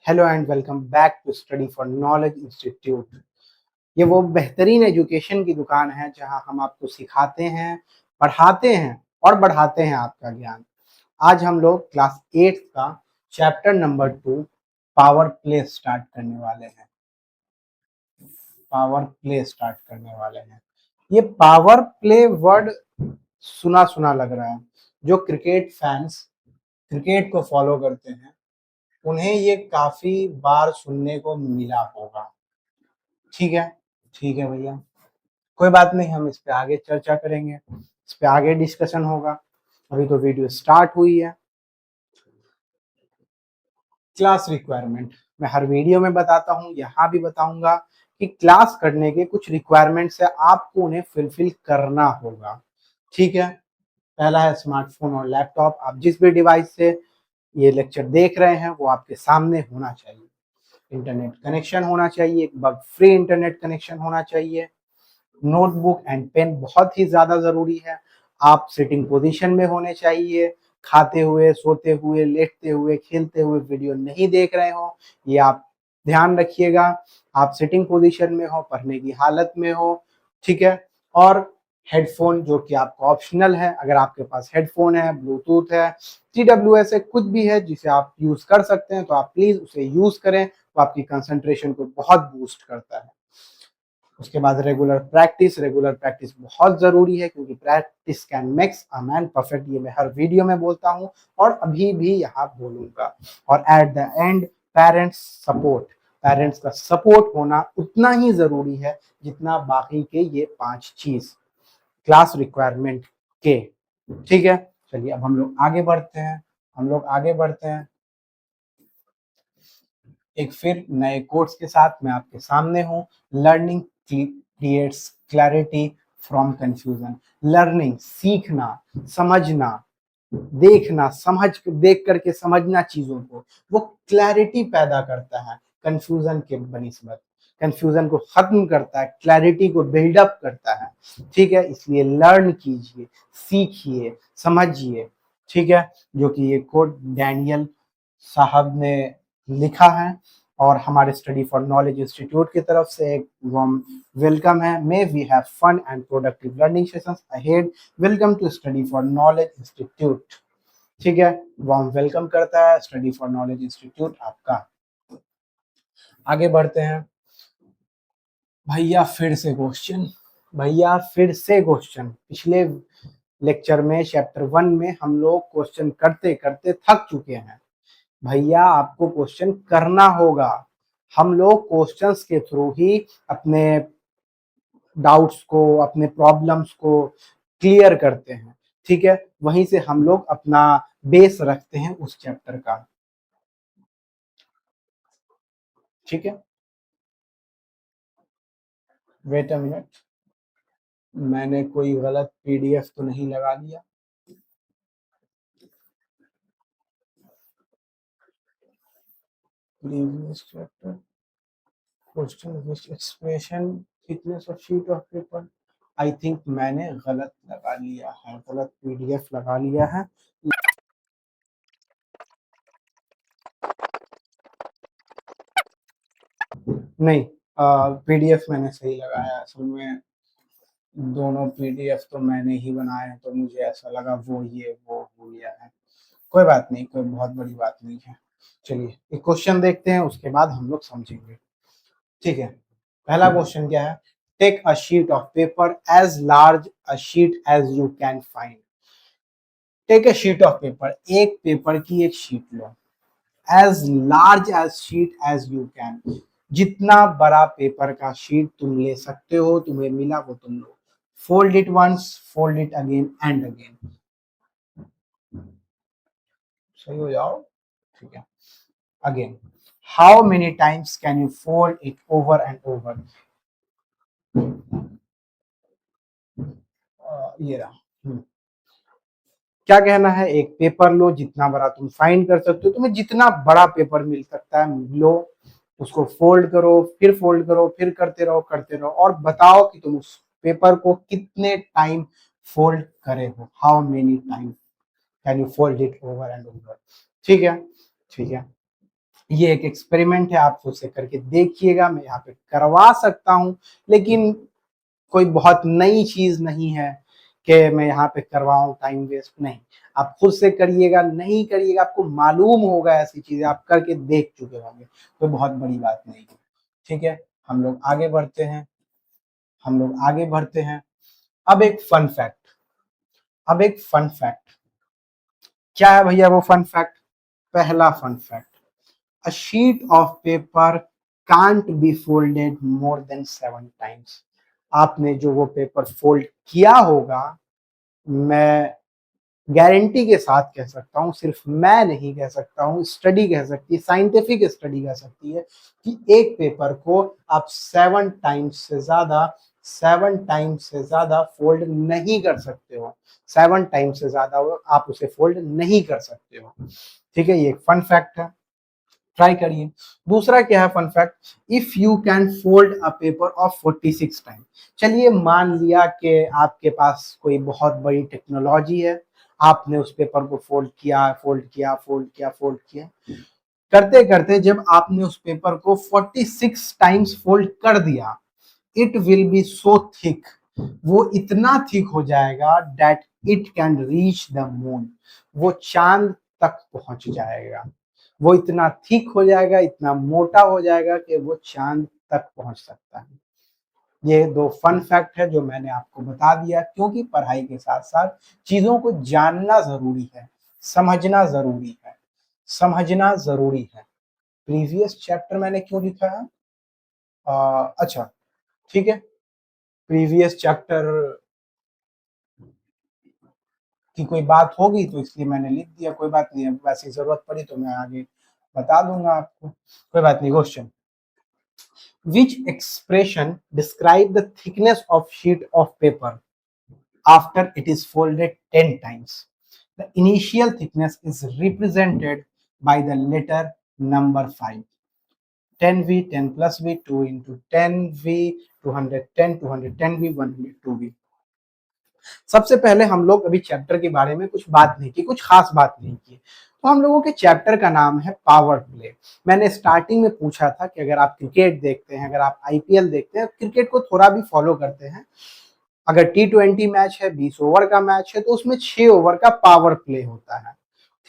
Hello and welcome back to study for knowledge institute. ये वो बेहतरीन एजुकेशन की दुकान है जहां हम आपको सिखाते हैं, पढ़ाते हैं और बढ़ाते हैं आपका ज्ञान। आज हम लोग क्लास 8 का chapter number 2 power play start करने वाले हैं। पावर प्ले स्टार्ट करने वाले हैं। ये पावर प्ले वर्ड सुना सुना लग रहा है। जो क्रिकेट फैंस क्रिकेट को फॉलो करते हैं उन्हें ये काफी बार सुनने को मिला होगा। ठीक है, ठीक है भैया, कोई बात नहीं, हम इस पे आगे चर्चा करेंगे, इस पे आगे डिस्कशन होगा। अभी तो वीडियो स्टार्ट हुई है। क्लास रिक्वायरमेंट मैं हर वीडियो में बताता हूँ, यहाँ भी बताऊंगा कि क्लास करने के कुछ रिक्वायरमेंट्स है, आपको उन्हें फुलफिल करना होगा। ठीक है, पहला है स्मार्टफोन और लैपटॉप। आप जिस भी डिवाइस से ये लेक्चर देख रहे हैं वो आपके सामने होना चाहिए। इंटरनेट कनेक्शन होना चाहिए, एक बग फ्री इंटरनेट कनेक्शन होना चाहिए। नोटबुक एंड पेन बहुत ही ज्यादा जरूरी है। आप सिटिंग पोजीशन में होने चाहिए। खाते हुए, सोते हुए, लेटते हुए, खेलते हुए वीडियो नहीं देख रहे हो, ये आप ध्यान रखिएगा। आप सिटिंग पोजीशन में हो, पढ़ने की हालत में हो। ठीक है, और हेडफोन जो कि आपका ऑप्शनल है। अगर आपके पास हेडफोन है, ब्लूटूथ है, TWS है, कुछ भी है जिसे आप यूज कर सकते हैं तो आप प्लीज उसे यूज करें, वो आपकी कंसंट्रेशन को बहुत बूस्ट करता है। उसके बाद रेगुलर प्रैक्टिस बहुत जरूरी है, क्योंकि practice can makes a man perfect. ये मैं हर वीडियो में बोलता हूँ और अभी भी यहाँ बोलूंगा। और at the end, parents support. Parents का सपोर्ट होना उतना ही जरूरी है जितना बाकी के ये 5 चीज क्लास रिक्वायरमेंट के। ठीक है, चलिए अब हम लोग आगे बढ़ते हैं। हम लोग आगे बढ़ते हैं एक फिर नए कोर्स के साथ। मैं आपके सामने हूँ। Learning creates clarity from confusion. Learning सीखना, समझना, देखना, देख करके समझना चीजों को, वो क्लैरिटी पैदा करता है कंफ्यूजन के बनिस्बत। कंफ्यूजन को खत्म करता है, क्लैरिटी को बिल्डअप करता है। ठीक है, इसलिए लर्न कीजिए, सीखिए, समझिए। ठीक है, जो कि ये कोड डैनियल साहब ने लिखा है और हमारे स्टडी फॉर नॉलेज इंस्टीट्यूट की तरफ से एक वार्म वेलकम है। May we have fun and productive learning sessions ahead. Welcome to study for knowledge institute. ठीक है, वार्म वेलकम करता है स्टडी फॉर नॉलेज इंस्टीट्यूट आपका। आगे बढ़ते हैं। भैया फिर से क्वेश्चन, भैया फिर से क्वेश्चन। पिछले लेक्चर में चैप्टर 1 में हम लोग क्वेश्चन करते करते थक चुके हैं। भैया आपको क्वेश्चन करना होगा। हम लोग क्वेश्चंस के थ्रू ही अपने डाउट्स को, अपने प्रॉब्लम्स को क्लियर करते हैं। ठीक है, वहीं से हम लोग अपना बेस रखते हैं उस चैप्टर का। ठीक है, वेट अ मिनट, मैंने कोई गलत PDF तो नहीं लगा दिया। Previous chapter question which expression thickness of sheet of paper. I think मैंने गलत लगा लिया है, गलत PDF लगा लिया है। नहीं, PDF मैंने सही लगाया। असल में दोनों PDF तो मैंने ही बनाए हैं, तो मुझे ऐसा लगा वो हो गया है। कोई बात नहीं, कोई बहुत बड़ी बात नहीं है। चलिए एक क्वेश्चन देखते हैं, उसके बाद हम लोग समझेंगे। ठीक है, पहला क्वेश्चन क्या है? Take a sheet of paper as large a sheet as you can find. Take a sheet of paper, एक पेपर की एक शीट लो। As large as sheet as you can, जितना बड़ा पेपर का शीट तुम ले सकते हो, तुम्हें मिला वो तुम लो। Fold it once, fold it again and again. सही हो जाओ। ठीक है, again, how many times can you fold it over and over. ये रहा। क्या कहना है? एक पेपर लो, जितना बड़ा तुम फाइंड कर सकते हो, तुम्हें जितना बड़ा पेपर मिल सकता है लो, उसको फोल्ड करो, फिर फोल्ड करो, फिर करते रहो और बताओ कि तुम उस पेपर को कितने टाइम फोल्ड करे हो। How many time can you fold it over and over. ठीक है, ठीक है, ये एक एक्सपेरिमेंट है, आप उसे करके देखिएगा। मैं यहाँ पे करवा सकता हूँ, लेकिन कोई बहुत नई चीज नहीं है कि मैं यहाँ पे करवाऊं, टाइम वेस्ट नहीं। आप खुद से करिएगा, नहीं करिएगा आपको मालूम होगा, ऐसी चीजें आप करके देख चुके होंगे, कोई बहुत बड़ी बात नहीं है। ठीक है, हम लोग आगे बढ़ते हैं, हम लोग आगे बढ़ते हैं। अब एक फन फैक्ट, अब एक फन फैक्ट, क्या है भैया वो फन फैक्ट? पहला fun fact, a sheet of paper can't be folded more than 7 times। आपने जो वो पेपर फोल्ड किया होगा, मैं गारंटी के साथ कह सकता हूँ, सिर्फ मैं नहीं कह सकता हूँ, स्टडी कह सकती है, साइंटिफिक स्टडी कह सकती है कि एक पेपर को आप 7 टाइम्स से ज्यादा, 7 टाइम्स से ज्यादा फोल्ड नहीं कर सकते हो। 7 टाइम्स से ज्यादा आप उसे फोल्ड नहीं कर सकते हो। ठीक है, ये एक फन फैक्ट है, ट्राई करिए। दूसरा क्या है fun fact, if you can fold a paper of 46 time. चलिए मान लिया कि आपके पास कोई बहुत बड़ी टेक्नोलॉजी है, आपने उस पेपर को फोल्ड किया, फोल्ड किया, फोल्ड किया, फोल्ड किया, करते करते जब आपने उस पेपर को 46 टाइम्स फोल्ड कर दिया, it will be so thick, वो इतना थिक हो जाएगा that it can reach the moon, वो चांद तक पहुंच जाएगा। वो इतना थिक हो जाएगा, इतना मोटा हो जाएगा कि वो चांद तक पहुंच सकता है। ये दो फन फैक्ट है जो मैंने आपको बता दिया, क्योंकि पढ़ाई के साथ साथ चीजों को जानना जरूरी है, समझना जरूरी है, समझना जरूरी है। प्रीवियस चैप्टर मैंने क्यों लिखा है? अच्छा, ठीक है, प्रीवियस चैप्टर की कोई बात होगी तो इसलिए मैंने लिख दिया, कोई बात नहीं, अब वैसी जरूरत पड़ी तो मैं आगे बता दूंगा आपको, कोई बात नहीं। Question, which expression describe the thickness of sheet of paper after it is folded 10 times? The initial thickness is represented by the letter number 5. 10V, 10 plus V, 2 into 10V, 210, 210V, 102V। सबसे पहले हम लोग अभी chapter के बारे में कुछ बात नहीं की, कुछ खास बात नहीं की, तो हम लोगों के चैप्टर का नाम है पावर प्ले। मैंने स्टार्टिंग में पूछा था कि अगर आप क्रिकेट देखते हैं, अगर आप आईपीएल देखते हैं, क्रिकेट को थोड़ा भी फॉलो करते हैं, अगर T20 मैच है, 20 ओवर का मैच है, तो उसमें 6 ओवर का पावर प्ले होता है।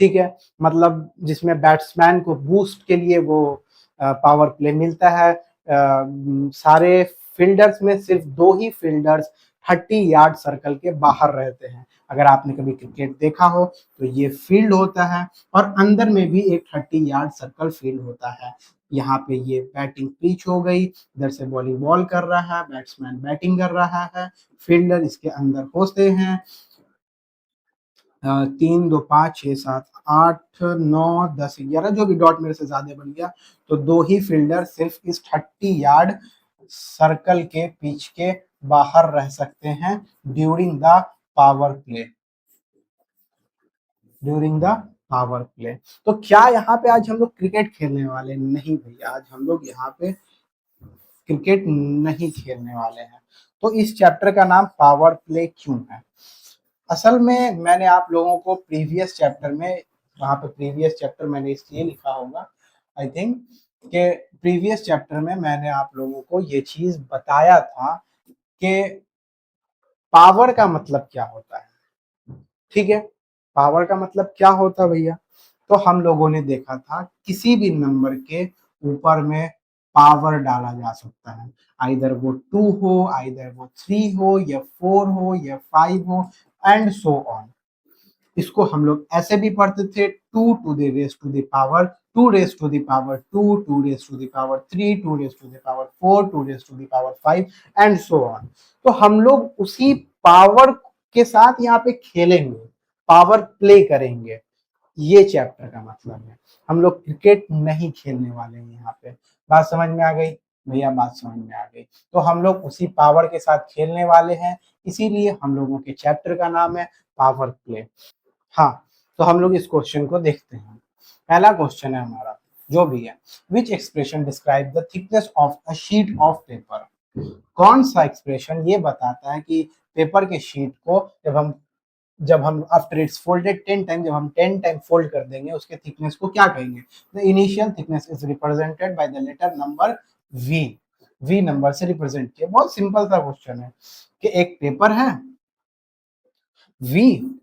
ठीक है, मतलब जिसमें बैट्समैन को बूस्ट के लिए वो पावर प्ले मिलता है। सारे फील्डर्स में सिर्फ 2 ही फील्डर्स 30 यार्ड सर्कल के बाहर रहते हैं। अगर आपने कभी क्रिकेट देखा हो तो ये फील्ड होता है, और अंदर में भी एक 30 यार्ड सर्कल फील्ड होता है। यहाँ पे ये बैटिंग पिच हो गई, इधर से वॉलीबॉल कर रहा है, बैट्समैन बैटिंग कर रहा है, फील्डर इसके अंदर होते हैं। 3, 2, 5, 6, 7, 8, 9, 10, 11, जो भी डॉट मेरे से ज्यादा बन गया, तो 2 ही फील्डर सिर्फ इस 30 यार्ड सर्कल के पिच के बाहर रह सकते हैं during the power play, during the power play. तो क्या यहाँ पे आज हम लोग क्रिकेट खेलने वाले? नहीं भैया, आज हम लोग यहाँ पे क्रिकेट नहीं खेलने वाले हैं। तो इस चैप्टर का नाम पावर प्ले क्यों है? असल में मैंने आप लोगों को प्रीवियस चैप्टर में, वहां पे प्रीवियस चैप्टर मैंने इसलिए लिखा होगा आई थिंक, कि प्रीवियस चैप्टर में मैंने आप लोगों को ये चीज बताया था कि पावर का मतलब क्या होता है। ठीक है, पावर का मतलब क्या होता है भैया? तो हम लोगों ने देखा था किसी भी नंबर के ऊपर में पावर डाला जा सकता है, आइदर वो 2 हो, आइदर वो 3 हो, या 4 हो, या 5 हो, एंड सो ऑन। इसको हम लोग ऐसे भी पढ़ते थे, 2 to the raise to the power 2 raise to the power 2, 2 raise to the power 3, 2 raise to the power 4, 2 raise to the power 5, and so on. तो हम लोग उसी पावर के साथ यहाँ पे खेलेंगे, पावर प्ले करेंगे, ये चैप्टर का मतलब है। हम लोग क्रिकेट नहीं खेलने वाले हैं यहाँ पे। बात समझ में आ गई भैया? बात समझ में आ गई। तो हम लोग उसी पावर के साथ खेलने वाले हैं, इसीलिए हम लोगों के चैप्टर का नाम है पावर प्ले। हाँ, तो हम लोग इस क्वेश्चन को देखते हैं। पहला क्वेश्चन है हमारा, जो भी है, which expression describe the thickness of a sheet of paper. कौन सा एक्सप्रेशन ये बताता है कि पेपर के शीट को जब हम जब हम आफ्टर इट्स फोल्डेड 10 टाइम, जब हम 10 टाइम फोल्ड कर देंगे उसके थिकनेस को क्या कहेंगे? The initial thickness is represented by the letter number V. V number से रिप्रेजेंट किया। बहुत सिंपल सा क्वेश्चन है कि एक पेपर है वी,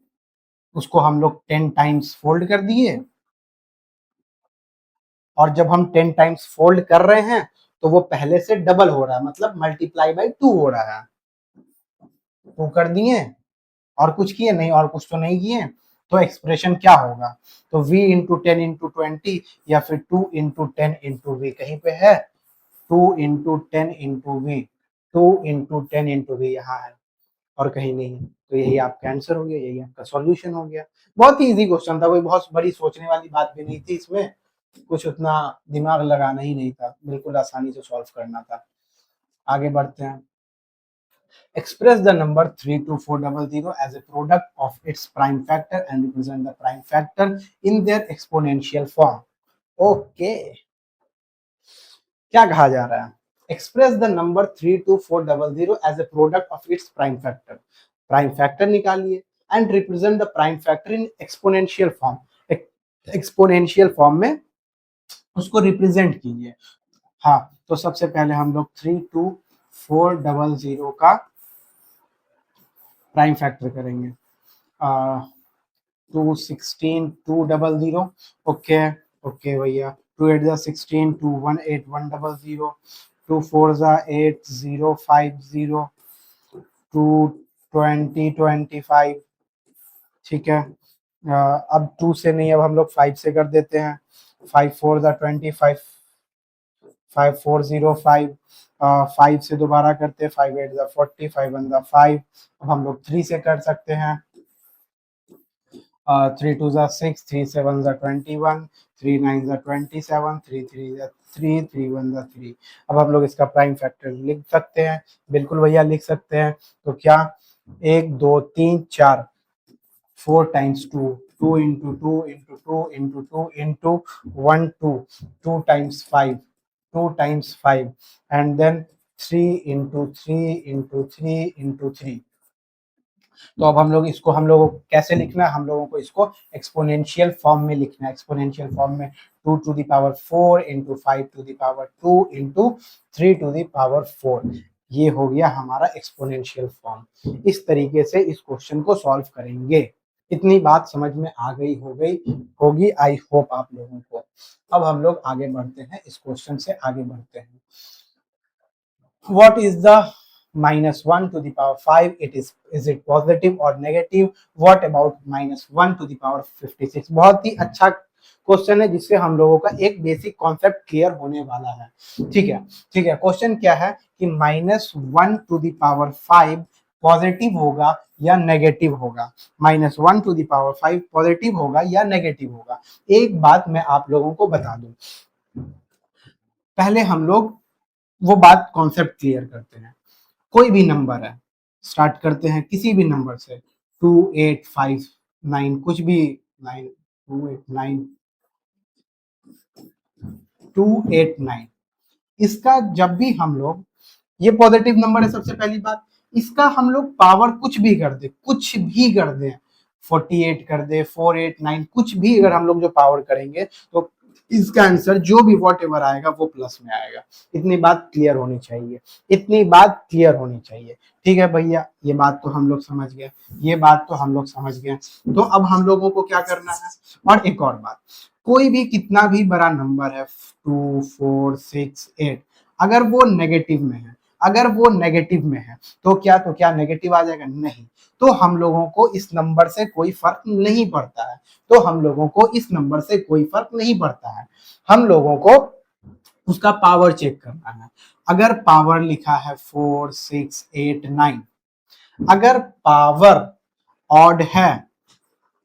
उसको हम लोग 10 टाइम्स फोल्ड कर दिए, और जब हम 10 टाइम्स फोल्ड कर रहे हैं तो वो पहले से डबल हो रहा है, मतलब मल्टीप्लाई बाय 2 हो रहा है। 2 कर दिए और कुछ किए नहीं, और कुछ तो नहीं किए, तो एक्सप्रेशन क्या होगा? तो v इंटू 10 इंटू 20 या फिर 2 इंटू 10 इंटू वी, कहीं पे है 2 into 10 into V, 2 into 10 into V यहाँ है और कहीं नहीं है। तो यही आपका आंसर हो गया, यही आपका सॉल्यूशन हो गया। बहुत ही इजी क्वेश्चन था, कोई बहुत बड़ी सोचने वाली बात भी नहीं थी इसमें, कुछ उतना दिमाग लगाना ही नहीं था, बिल्कुल आसानी से सॉल्व करना था। आगे बढ़ते हैं। Express the number 32400 as a product of its prime factor and represent the prime factor in their exponential form. Okay. क्या कहा जा रहा है? Express the number 32400 as a product of its prime factor. Prime factor निकालिए and represent the prime factor in exponential form. Exponential form में उसको represent कीजिए। हाँ, तो सबसे पहले हम लोग 32400 का प्राइम फैक्टर करेंगे। 216 200, ओके ओके भैया। 2 8 जा 16, 2 1 8 100, 2 4 जा 8 0 5 0, 2 20 25, ठीक है। अब 2 से नहीं, अब हम लोग 5 से कर देते हैं। 5 4 जा 25, 5405, 5 से दोबारा करते हैं, 5 8 जा 40, 5 1 जा 5। अब हम लोग 3 से कर सकते हैं। 3 2 जा 6, 3 7 जा 21, 3 9 जा 27, 3 3 जा 3, 3 1 जा 3। अब हम लोग इसका प्राइम फैक्टर लिख सकते हैं, बिल्कुल भैया लिख सकते हैं। तो क्या 1 2 3 4, 4 times 2, 2 into 2 into 2 into 2 into 1 2, 2 times 5, 2 times 5, and then 3 into 3 into 3 into 3। तो अब हम लोग इसको, हम लोगों को कैसे लिखना है? हम लोगों को इसको एक्सपोनेंशियल फॉर्म में लिखना है। एक्सपोनेंशियल फॉर्म में 2 to the power 4 into 5 to the power 2 into 3 to the power 4। ये हो गया हमारा एक्सपोनेंशियल फॉर्म। इस तरीके से इस क्वेश्चन को सॉल्व करेंगे। इतनी बात समझ में आ गई होगी, आई होप आप लोगों को। अब हम लोग आगे बढ़ते हैं, इस क्वेश्चन से आगे बढ़ते हैं। What is the -1 to the power 5? Is it positive or negative? What about -1 to the power 56? बहुत ही अच्छा क्वेश्चन है जिससे हम लोगों का एक बेसिक कॉन्सेप्ट क्लियर होने वाला है। ठीक है, ठीक है। क्वेश्चन क्या है कि -1 टू द पावर 5 पॉजिटिव होगा या नेगेटिव होगा? -1 टू द पावर 5 पॉजिटिव होगा या नेगेटिव होगा? एक बात मैं आप लोगों को बता दूं, पहले हम लोग वो बात कॉन्सेप्ट क्लियर करते हैं। कोई भी नंबर है, स्टार्ट करते हैं किसी भी नंबर से, 2859, कुछ भी 9 289 289। इसका जब भी हम लोग, ये पॉजिटिव नंबर है सबसे पहली बात, इसका हम लोग पावर कुछ भी कर दे, कुछ भी कर दे, 48 कर दे, 489, कुछ भी अगर हम लोग जो पावर करेंगे तो इसका आंसर जो भी वॉट एवर आएगा वो प्लस में आएगा। इतनी बात क्लियर होनी चाहिए, इतनी बात क्लियर होनी चाहिए। ठीक है भैया, ये बात तो हम लोग समझ गए, ये बात तो हम लोग समझ गए। तो अब हम लोगों को क्या करना है? और एक और बात, कोई भी कितना भी बड़ा नंबर है, 2 4 6 8, अगर वो नेगेटिव में है, अगर वो नेगेटिव में है तो क्या नेगेटिव आ जाएगा? नहीं। तो हम लोगों को इस नंबर से कोई फर्क नहीं पड़ता है, तो हम लोगों को इस नंबर से कोई फर्क नहीं पड़ता है। हम लोगों को उसका पावर चेक करना है। अगर पावर लिखा है 4 6 8 9, अगर पावर ऑड है,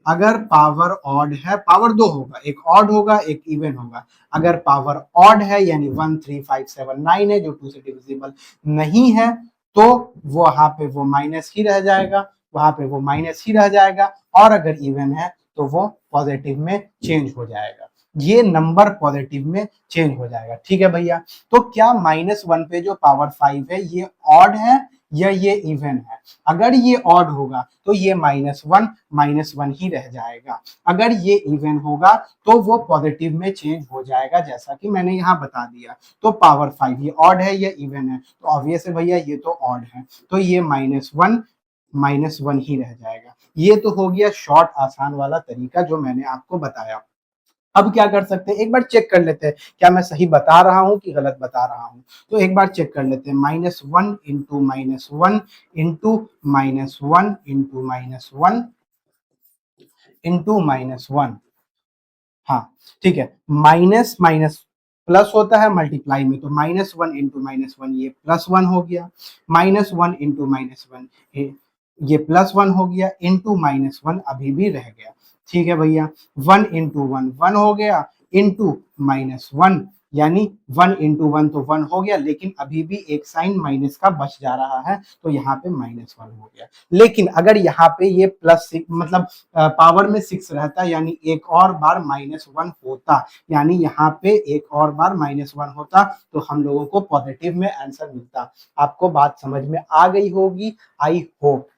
अगर पावर ऑड है, पावर दो होगा, एक ऑड होगा एक इवन होगा। अगर पावर ऑड है यानी 1 3 5 7 9 है, जो 2 से डिविजिबल नहीं है, तो वहां पे वो माइनस ही रह जाएगा, वहां पे वो माइनस ही रह जाएगा। और अगर इवन है तो वो पॉजिटिव में चेंज हो जाएगा, ये नंबर पॉजिटिव में चेंज हो जाएगा। ठीक है भैया, तो क्या -1 पे जो पावर 5 है ये ऑड है या ये इवन है। अगर ये ऑड होगा तो ये -1 ही रह जाएगा। अगर ये इवन होगा तो वो पॉजिटिव में चेंज हो जाएगा, जैसा कि मैंने यहाँ बता दिया। तो पावर 5 ये ऑड है या इवन है, तो ऑब्वियस है भैया ये तो ऑड है, तो ये -1 ही रह जाएगा। ये तो हो गया शॉर्ट आसान वाला तरीका जो मैंने आपको बताया। अब क्या कर सकते हैं, एक बार चेक कर लेते हैं क्या मैं सही बता रहा हूं कि गलत बता रहा हूं। तो एक बार चेक कर लेते हैं, -1 इंटू -1 इंटू -1 इंटू -1 इंटू -1। हाँ ठीक है, माइनस माइनस प्लस होता है मल्टीप्लाई में, तो -1 इंटू -1 ये +1 हो गया, -1 इंटू -1 ये +1 हो गया, इंटू -1 अभी भी रह गया। ठीक है भैया, 1 इंटू 1 1 हो गया, इंटू -1 यानी 1 इंटू 1 तो 1 हो गया, लेकिन अभी भी एक साइन माइनस का बच जा रहा है, तो यहाँ पे -1 हो गया। लेकिन अगर यहाँ पे ये +6 मतलब पावर में 6 रहता, यानी एक और बार -1 होता, यानी यहाँ पे एक और बार -1 होता, तो हम लोगों को पॉजिटिव में आंसर मिलता। आपको बात समझ में आ गई होगी, आई होप।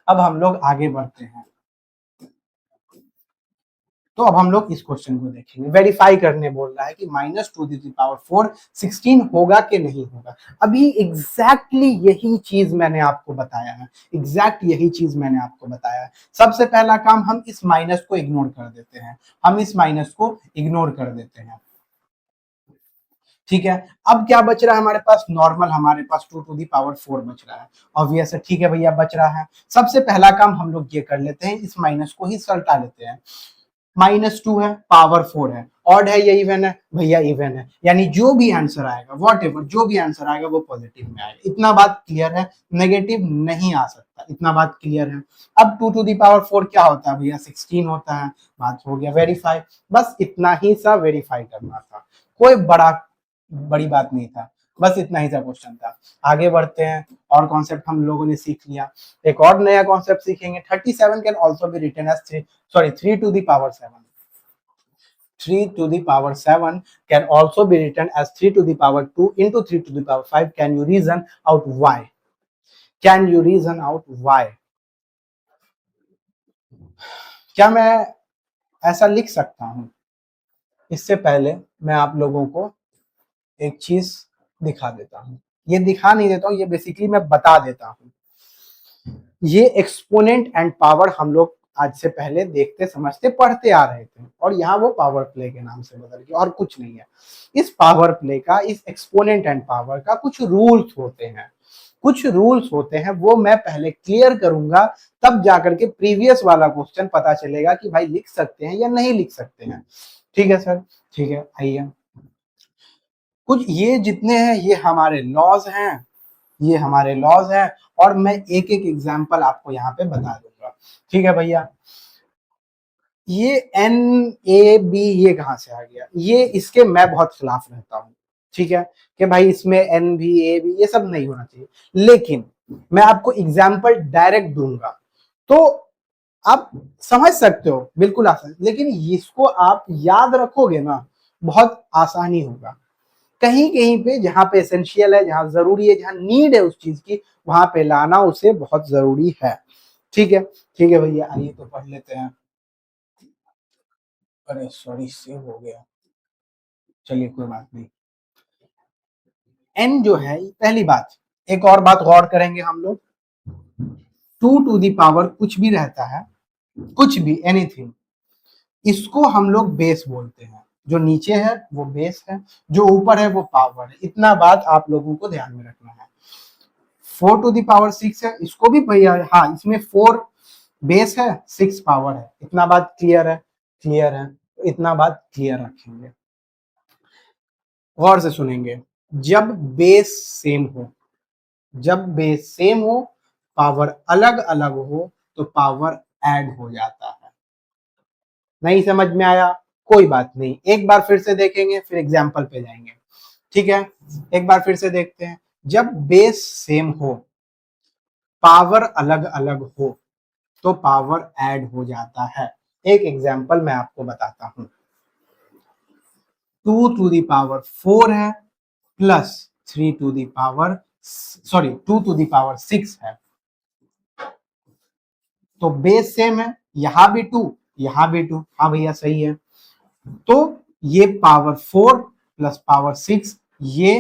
अब हम लोग आगे बढ़ते हैं। तो अब हम लोग इस क्वेश्चन को देखेंगे, वेरीफाई करने बोल रहा है कि -2⁴ 16 होगा कि नहीं होगा। अभी एग्जैक्टली यही चीज मैंने आपको बताया है, एग्जैक्ट यही चीज मैंने आपको बताया है। सबसे पहला काम, हम इस माइनस को इग्नोर कर देते हैं, हम इस माइनस को इग्नोर कर देते हैं। ठीक है, अब क्या बच रहा है हमारे पास, नॉर्मल हमारे पास 2⁴ बच रहा है। ऑब्वियस है, ठीक है भैया बच रहा है। सबसे पहला काम हम लोग ये कर लेते हैं, इस माइनस को ही सल्टा लेते हैं। -2 है, पावर 4 है, ऑड है या इवन है, भैया इवन है, यानी जो भी आंसर आएगा, वॉट एवर जो भी आंसर आएगा वो पॉजिटिव में आएगा। इतना बात क्लियर है, नेगेटिव नहीं आ सकता, इतना बात क्लियर है। अब 2⁴ क्या होता है भैया, 16 होता है। बात हो गया वेरीफाई, बस इतना ही सा वेरीफाई करना था, कोई बड़ी बात नहीं था, बस इतना ही सा क्वेश्चन था। आगे बढ़ते हैं, और कॉन्सेप्ट हम लोगों ने सीख लिया। एक और नया कॉन्सेप्ट सीखेंगे, 37 can also be written as 3⁻7। 3⁻7 can also be written as 3⁻2 into 3⁻5. Can you reason out why? Can you reason out why? क्या मैं ऐसा लिख सकता हूं? इससे पहले मैं आप लोगों को एक चीज दिखा देता हूं। ये दिखा नहीं देता हूं, ये बेसिकली मैं बता देता हूं। ये एक्सपोनेंट एंड पावर हम लोग आज से पहले देखते समझते पढ़ते आ रहे थे, और यहाँ वो पावर प्ले के नाम से बदल गया, और कुछ नहीं है। इस पावर प्ले का, इस एक्सपोनेंट एंड पावर का कुछ रूल्स होते हैं, कुछ रूल्स होते हैं, वो मैं पहले क्लियर करूंगा, तब जाकर के प्रीवियस वाला क्वेश्चन पता चलेगा कि भाई लिख सकते हैं या नहीं लिख सकते हैं। ठीक है सर, ठीक है, आइए। कुछ ये जितने हैं ये हमारे लॉज हैं, ये हमारे लॉज हैं, और मैं एक एक एग्जांपल आपको यहाँ पे बता दूंगा। ठीक है भैया, ये एन ए बी ये कहाँ से आ गया, ये इसके मैं बहुत खिलाफ रहता हूँ। ठीक है, कि भाई इसमें एन भी ए भी ये सब नहीं होना चाहिए, लेकिन मैं आपको एग्जाम्पल डायरेक्ट दूंगा, तो आप समझ सकते हो, बिल्कुल आसान, लेकिन इसको आप याद रखोगे ना, बहुत आसानी होगा। कहीं कहीं पे जहां पे एसेंशियल है, जहां जरूरी है, जहां नीड है उस चीज की, वहां पे लाना उसे बहुत जरूरी है। ठीक है, ठीक है भैया, आइए तो पढ़ लेते हैं। अरे सॉरी, सेव हो गया, चलिए कोई बात नहीं। एन जो है, पहली बात, एक और बात गौर करेंगे हम लोग, 2⁻ कुछ भी रहता है, कुछ भी एनीथिंग, इसको हम लोग बेस बोलते हैं। जो नीचे है वो बेस है, जो ऊपर है वो पावर है। इतना बात आप लोगों को ध्यान में रखना है। 4⁻6 है, इसको भी भैया, हाँ इसमें 4 बेस है, 6 पावर है। इतना बात क्लियर है, क्लियर है, इतना बात क्लियर रखेंगे, गौर से सुनेंगे। जब बेस सेम हो, जब बेस सेम हो, पावर अलग अलग हो, तो पावर ऐड हो जाता है। नहीं समझ में आया, कोई बात नहीं, एक बार फिर से देखेंगे, फिर एग्जाम्पल पे जाएंगे। ठीक है, एक बार फिर से देखते हैं। जब बेस सेम हो, पावर अलग अलग हो, तो पावर ऐड हो जाता है। एक एग्जाम्पल मैं आपको बताता हूं, 2⁻4 है plus 3⁻7 sorry 2 to the power 6 है, तो बेस सेम है, यहां भी 2 यहां भी 2, हाँ भैया सही है। तो ये पावर 4 प्लस पावर 6 ये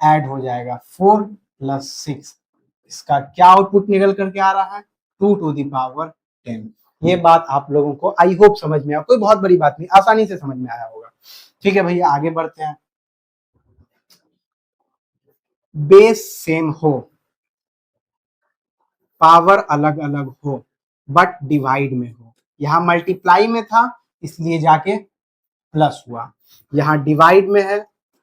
ऐड हो जाएगा 4 प्लस 6, इसका क्या आउटपुट निकल करके आ रहा है 2 टू द पावर 10। ये बात आप लोगों को आई होप समझ में आया, कोई बहुत बड़ी बात नहीं, आसानी से समझ में आया होगा। ठीक है भैया आगे बढ़ते हैं। बेस सेम हो, पावर अलग अलग हो, बट डिवाइड में हो। यहां मल्टीप्लाई में था इसलिए जाके प्लस हुआ, यहाँ डिवाइड में है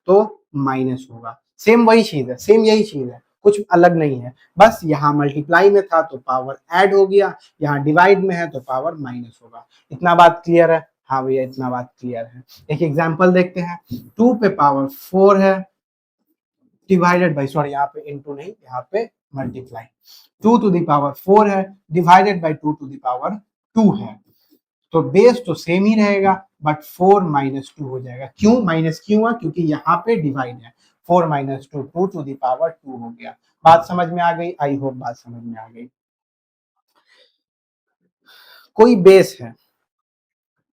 तो माइनस होगा। सेम वही चीज है, सेम यही चीज है, कुछ अलग नहीं है, बस यहाँ मल्टीप्लाई में था तो पावर ऐड हो गया, यहाँ डिवाइड में है तो पावर माइनस होगा। इतना बात क्लियर है? हाँ भैया इतना बात क्लियर है। एक एग्जांपल देखते हैं, 2 पे पावर 4 है डिवाइडेड बाई, सॉरी यहाँ पे इनटू नहीं, यहाँ पे मल्टीप्लाई, 2 टू द पावर 4 है divided by 2 to the power 2 है, तो बेस तो सेम ही रहेगा बट 4 माइनस 2 हो जाएगा। क्यों माइनस क्यों हुआ? क्योंकि यहाँ पे डिवाइड है, 4 माइनस 2 2 टू द पावर 2 हो गया। बात समझ में आ गई? आई होप बात समझ में आ गई। कोई बेस है,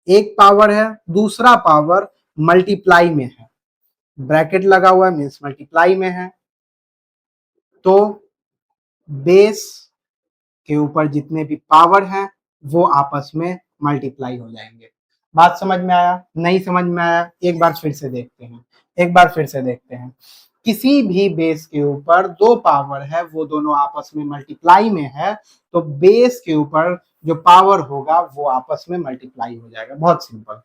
एक पावर है, दूसरा पावर मल्टीप्लाई में है, ब्रैकेट लगा हुआ है मीन्स मल्टीप्लाई में है, तो बेस के ऊपर जितने भी पावर हैं वो आपस में मल्टीप्लाई हो जाएंगे। बात समझ में आया? नहीं समझ में आया? एक बार फिर से देखते हैं, एक बार फिर से देखते हैं। किसी भी बेस के ऊपर दो पावर है वो दोनों आपस में मल्टीप्लाई में है, तो बेस के ऊपर जो पावर होगा वो आपस में मल्टीप्लाई हो जाएगा। बहुत सिंपल।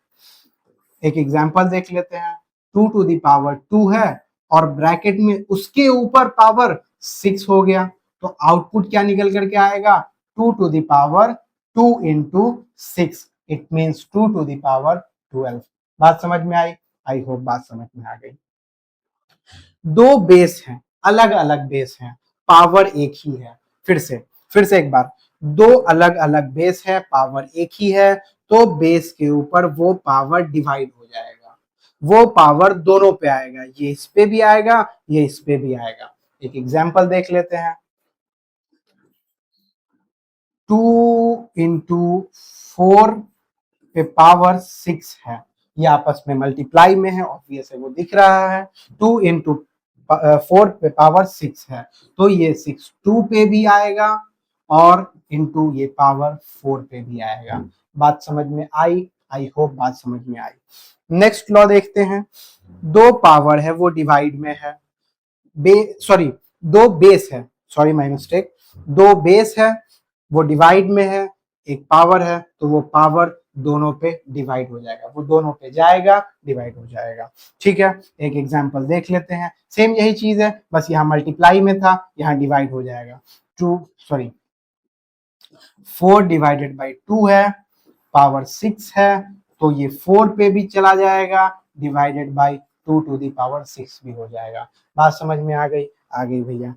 एक एग्जांपल देख लेते हैं, 2 टू द पावर 2 है और ब्रैकेट में उसके ऊपर पावर 6 हो गया, तो आउटपुट क्या निकल करके आएगा 2 to the power 2 into 6, it means 2 to the power 12। बात समझ में आई? आई होप बात समझ में आ गई। दो बेस हैं, अलग अलग बेस हैं, पावर एक ही है। फिर से एक बार, दो अलग अलग बेस है, पावर एक ही है, तो बेस के ऊपर वो पावर डिवाइड हो जाएगा, वो पावर दोनों पे आएगा, ये इस पे भी आएगा ये इस पे भी आएगा। एक एग्जांपल देख लेते हैं, 2 इंटू 4 पे पावर 6 है, ये आपस में मल्टीप्लाई में है, ऑब्वियस है वो दिख रहा है। 2 इंटू 4 पे पावर 6 है, तो ये 6 2 पे भी आएगा और इंटू ये पावर 4 पे भी आएगा। बात समझ में आई? आई होप बात समझ में आई। नेक्स्ट लॉ देखते हैं, दो पावर है वो डिवाइड में है, सॉरी दो बेस है, सॉरी माय मिस्टेक, दो बेस है वो डिवाइड में है, एक पावर है तो वो पावर दोनों पे डिवाइड हो जाएगा, वो दोनों पे जाएगा डिवाइड हो जाएगा। ठीक है, एक एग्जांपल देख लेते हैं, सेम यही चीज है, बस यहाँ मल्टीप्लाई में था, यहाँ डिवाइड हो जाएगा। 4 डिवाइडेड बाई 2 है, पावर 6 है, तो ये 4 पे भी चला जाएगा, divided by 2 to the power 6 भी हो जाएगा। बात समझ में आ गई? आ गई भैया।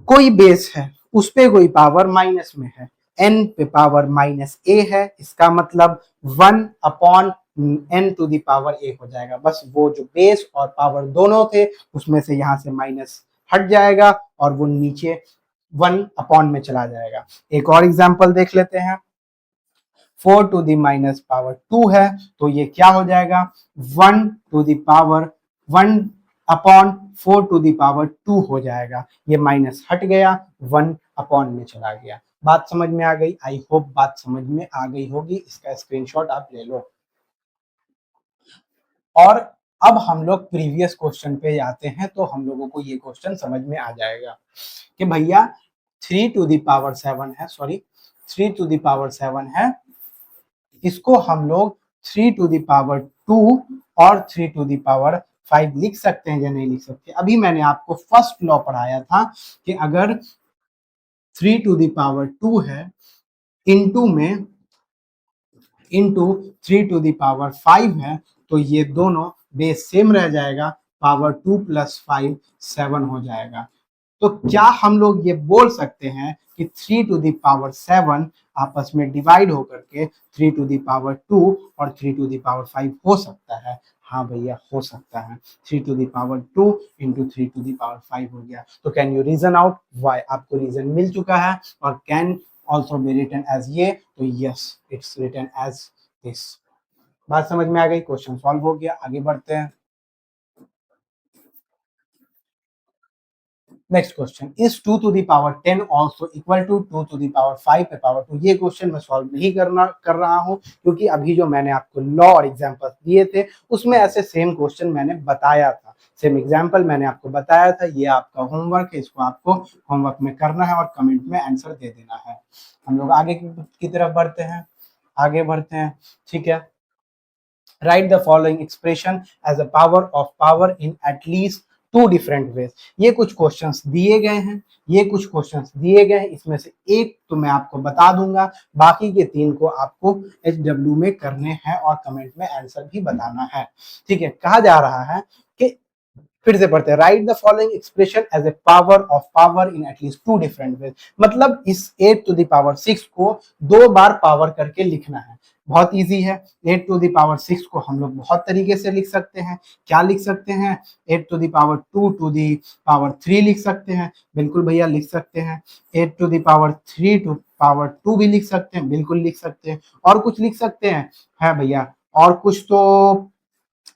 कोई बेस है उस पे कोई पावर माइनस में है, n पे पावर माइनस a है, इसका मतलब 1 upon n to the power a हो जाएगा। बस वो जो बेस और पावर दोनों थे उसमें से यहाँ से माइनस हट जाएगा और वो नीचे 1 अपॉन में चला जाएगा। एक और एग्जांपल देख लेते हैं, 4 टू द माइनस पावर 2 है, तो ये क्या हो जाएगा 1 to the power 1 upon 4 to the power 2 हो जाएगा, ये माइनस हट गया 1 अपॉन में चला गया। बात समझ में आ गई? आई होप बात समझ में आ गई होगी, इसका स्क्रीनशॉट आप ले लो। और अब हम लोग प्रीवियस क्वेश्चन पे जाते हैं, तो हम लोगों को ये क्वेश्चन समझ में आ जाएगा कि भैया 3 टू द पावर 7 है, सॉरी 3 टू द पावर 7 है, इसको हम लोग 3 टू द पावर 2 और 3 टू द पावर 5 लिख सकते हैं या नहीं लिख सकते? अभी मैंने आपको फर्स्ट लॉ पढ़ाया था कि अगर 3 टू द पावर 2 है इनटू में इंटू 3 टू द पावर 5 है, तो ये दोनों बेस सेम रह जाएगा, पावर 2 प्लस 5 7 हो जाएगा। तो क्या हम लोग ये बोल सकते हैं कि 3 टू द पावर 7 आपस में डिवाइड होकर के 3 टू द पावर 2 और 3 टू द पावर 5 हो सकता है? हाँ भैया हो सकता है, 3 to the power 2 into 3 to the power 5 हो गया। तो can you reason out why, आपको रीजन मिल चुका है। और can also be written as ये, तो yes it's written as this. बात समझ में आ गई, क्वेश्चन सॉल्व हो गया, आगे बढ़ते हैं। Next question, is 2 to the power 10 also equal to 2 to the power 5 पे पावर 2। ये क्वेश्चन मैं सॉल्व नहीं कर रहा हूँ, क्योंकि अभी जो मैंने आपको लॉ और एग्जाम्पल दिए थे उसमें ऐसे सेम क्वेश्चन मैंने बताया था, सेम एग्जाम्पल मैंने आपको बताया था। ये आपका होमवर्क है, इसको आपको होमवर्क में करना है और कमेंट में आंसर दे देना है। हम लोग आगे की तरफ बढ़ते हैं, आगे बढ़ते हैं, ठीक है। Write the following expression as a power of power in at least 2 different ways. ये कुछ क्वेश्चंस दिए गए हैं, ये कुछ क्वेश्चंस दिए गए हैं, इसमें से एक तो मैं आपको बता दूंगा, बाकी के 3 को आपको HW में करने हैं और कमेंट में आंसर भी बताना है, ठीक है। कहा जा रहा है कि, फिर से पढ़ते हैं, write the following expression as a power of power in at least 2 different ways. मतलब इस 8 to the power 6 को 2 बार पावर करके लिखना है। बहुत इजी है, 8 to the power 6 को हम लोग बहुत तरीके से लिख सकते हैं। क्या लिख सकते हैं? 8 to the power 2 to the power 3 लिख सकते हैं, बिल्कुल भैया लिख सकते हैं। 8 to the power 3 to power 2 भी लिख सकते हैं, बिल्कुल लिख सकते हैं। और कुछ लिख सकते हैं, है भैया, और कुछ तो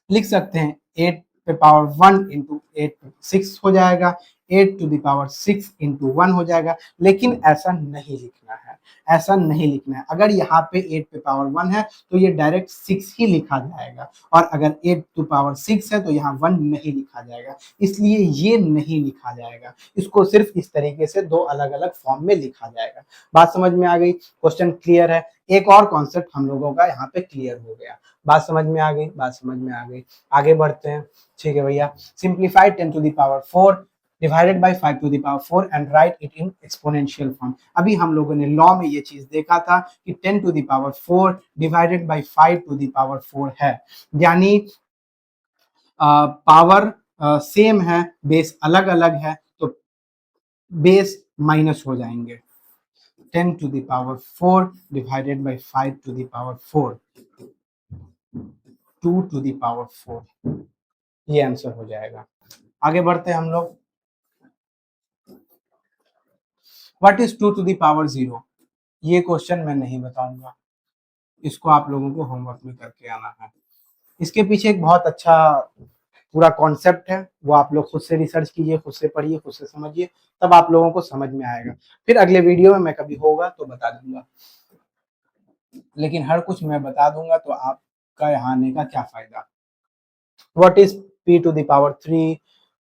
लिख सकते हैं। 8 पे पावर 1 इंटू 8 6 हो जाएगा, 8 to the power 6 इंटू 1 हो जाएगा। लेकिन ऐसा नहीं लिखना है, ऐसा नहीं लिखना है। अगर यहाँ पे 8 पे पावर 1 है तो ये डायरेक्ट 6 ही लिखा जाएगा, और अगर 8 to the power 6 है तो यहाँ 1 नहीं लिखा जाएगा, इसलिए ये नहीं लिखा जाएगा। इसको सिर्फ इस तरीके से 2 अलग अलग फॉर्म में लिखा जाएगा। बात समझ में आ गई, क्वेश्चन क्लियर है। एक और कॉन्सेप्ट हम लोगों का यहाँ पे क्लियर हो गया। बात समझ में आ गई, बात समझ में आ गई, आगे बढ़ते हैं, ठीक है भैया। Simplify 10 to the power 4 divided by 5 to the power 4 and right it in exponential form. अभी हम लोगों ने लॉ में ये चीज देखा था कि 10 to the power 4 divided by 5 to the power 4 है, यानी पावर सेम है, बेस अलग अलग है, तो बेस माइनस हो जाएंगे। 10 to the power 4 divided by 5 to the power 4, 2 to the power 4, ये आंसर हो जाएगा। आगे बढ़ते हैं हम लोग। What is 2 to the power 0? ये क्वेश्चन मैं नहीं बताऊंगा, इसको आप लोगों को होमवर्क में करके आना है। इसके पीछे एक बहुत अच्छा पूरा कॉन्सेप्ट है, वो आप लोग खुद से रिसर्च कीजिए, खुद से पढ़िए, खुद से समझिए, तब आप लोगों को समझ में आएगा। फिर अगले वीडियो में मैं कभी होगा तो बता दूंगा, लेकिन हर कुछ मैं बता दूंगा तो आपका यहाँ आने का क्या फायदा। What is P to the power 3,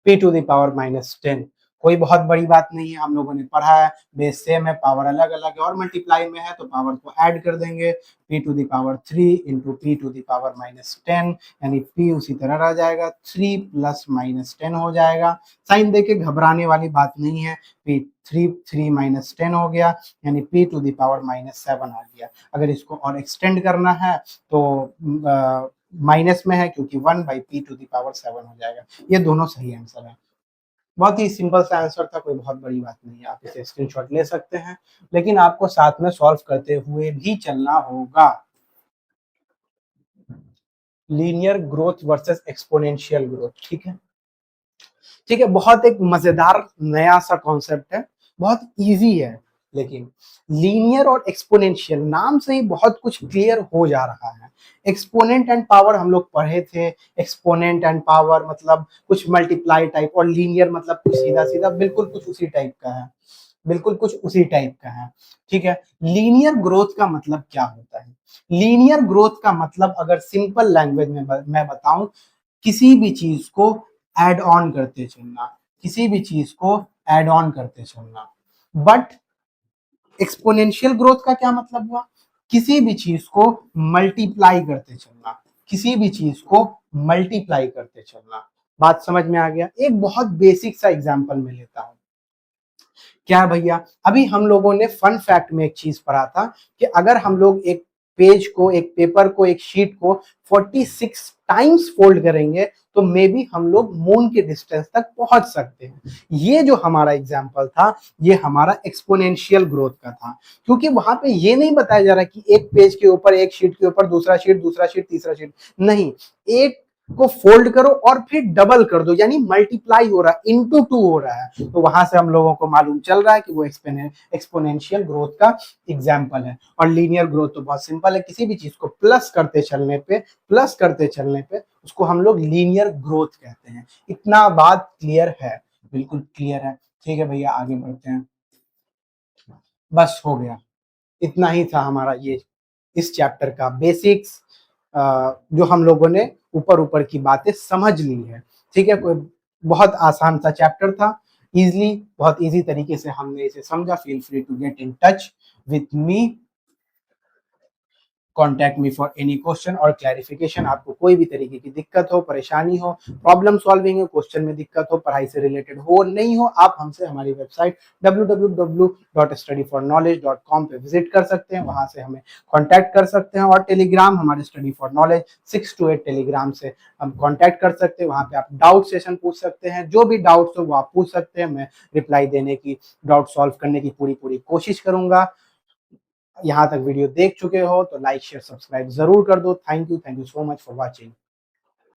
P to the power -10? कोई बहुत बड़ी बात नहीं है, हम लोगों ने पढ़ा है, बेस सेम है, पावर अलग अलग है और मल्टीप्लाई में है तो पावर को ऐड कर देंगे। P to the power 3 into P to the power -10, यानी P उसी तरह रह जाएगा, 3 प्लस -10 हो जाएगा। साइन देके घबराने वाली बात नहीं है, P3 -10 हो गया, यानी P to the power -7 आ गया। अगर इसको और एक्सटेंड करना है तो माइनस में है, क्योंकि 1/P to the power 7 हो जाएगा। ये दोनों सही आंसर है। बहुत ही सिंपल सा आंसर था, कोई बहुत बड़ी बात नहीं है, आप इसे स्क्रीनशॉट ले सकते हैं, लेकिन आपको साथ में सॉल्व करते हुए भी चलना होगा। Linear growth versus exponential growth, ठीक है, ठीक है। बहुत एक मजेदार नया सा कॉन्सेप्ट है, बहुत इजी है, लेकिन लीनियर और एक्सपोनेंशियल नाम से ही बहुत कुछ क्लियर हो जा रहा है। एक्सपोनेंट एंड पावर हम लोग पढ़े थे, एक्सपोनेंट एंड पावर मतलब कुछ मल्टीप्लाई टाइप, और लीनियर मतलब कुछ सीधा सीधा बिल्कुल कुछ उसी टाइप का है, बिल्कुल कुछ उसी टाइप का है, ठीक है। लीनियर ग्रोथ का मतलब क्या होता है? लीनियर ग्रोथ का मतलब, अगर सिंपल लैंग्वेज में मैं बताऊं, किसी भी चीज को ऐड ऑन करते चलना, किसी भी चीज को ऐड ऑन करते चलना। बट एक्सपोनेंशियल ग्रोथ का क्या मतलब हुआ? किसी भी चीज को मल्टीप्लाई करते चलना, किसी भी चीज को मल्टीप्लाई करते चलना। बात समझ में आ गया? एक बहुत बेसिक सा एग्जांपल मैं लेता हूं। क्या भैया, अभी हम लोगों ने फन फैक्ट में एक चीज पढ़ा था कि अगर हम लोग एक पेज को, एक पेपर को, एक शीट को 46 टाइम्स फोल्ड करेंगे तो मे बी हम लोग मून के डिस्टेंस तक पहुंच सकते हैं। ये जो हमारा एग्जाम्पल था, ये हमारा एक्सपोनेंशियल ग्रोथ का था, क्योंकि वहां पे ये नहीं बताया जा रहा कि एक पेज के ऊपर, एक शीट के ऊपर दूसरा शीट, तीसरा शीट, नहीं, एक को फोल्ड करो और फिर डबल कर दो, यानी मल्टीप्लाई हो रहा है, इंटू 2 हो रहा है। तो वहां से हम लोगों को मालूम चल रहा है कि वो एक्सपोनेंशियल ग्रोथ का एग्जाम्पल है। और लीनियर ग्रोथ तो बहुत सिंपल है, किसी भी चीज को प्लस करते चलने पे उसको हम लोग लीनियर ग्रोथ कहते हैं। इतना बात क्लियर है? बिल्कुल क्लियर है। ठीक है भैया, आगे बढ़ते हैं। बस हो गया, इतना ही था हमारा ये इस चैप्टर का बेसिक्स, जो हम लोगों ने ऊपर ऊपर की बातें समझ ली है। ठीक है, कोई बहुत आसान सा चैप्टर था, इजली, बहुत इजी तरीके से हमने इसे समझा। Feel free to get in touch with me, contact me for any question और क्लैरिफिकेशन। आपको कोई भी तरीके की दिक्कत हो, परेशानी हो, प्रॉब्लम सॉल्विंग हो, क्वेश्चन में दिक्कत हो, पढ़ाई से रिलेटेड हो नहीं हो, आप हमसे हमारी वेबसाइट www.studyforknowledge.com पे विजिट कर सकते हैं, वहां से हमें कॉन्टैक्ट कर सकते हैं। और टेलीग्राम हमारे study for knowledge 6 to 8 Telegram से हम कॉन्टैक्ट कर सकते हैं। वहां पे आप डाउट सेशन पूछ सकते हैं, जो भी डाउट्स हो वो आप पूछ सकते हैं, मैं रिप्लाई देने की, डाउट सॉल्व करने की पूरी पूरी कोशिश करूंगा। यहाँ तक वीडियो देख चुके हो तो लाइक शेयर सब्सक्राइब जरूर कर दो। Thank you so much for watching.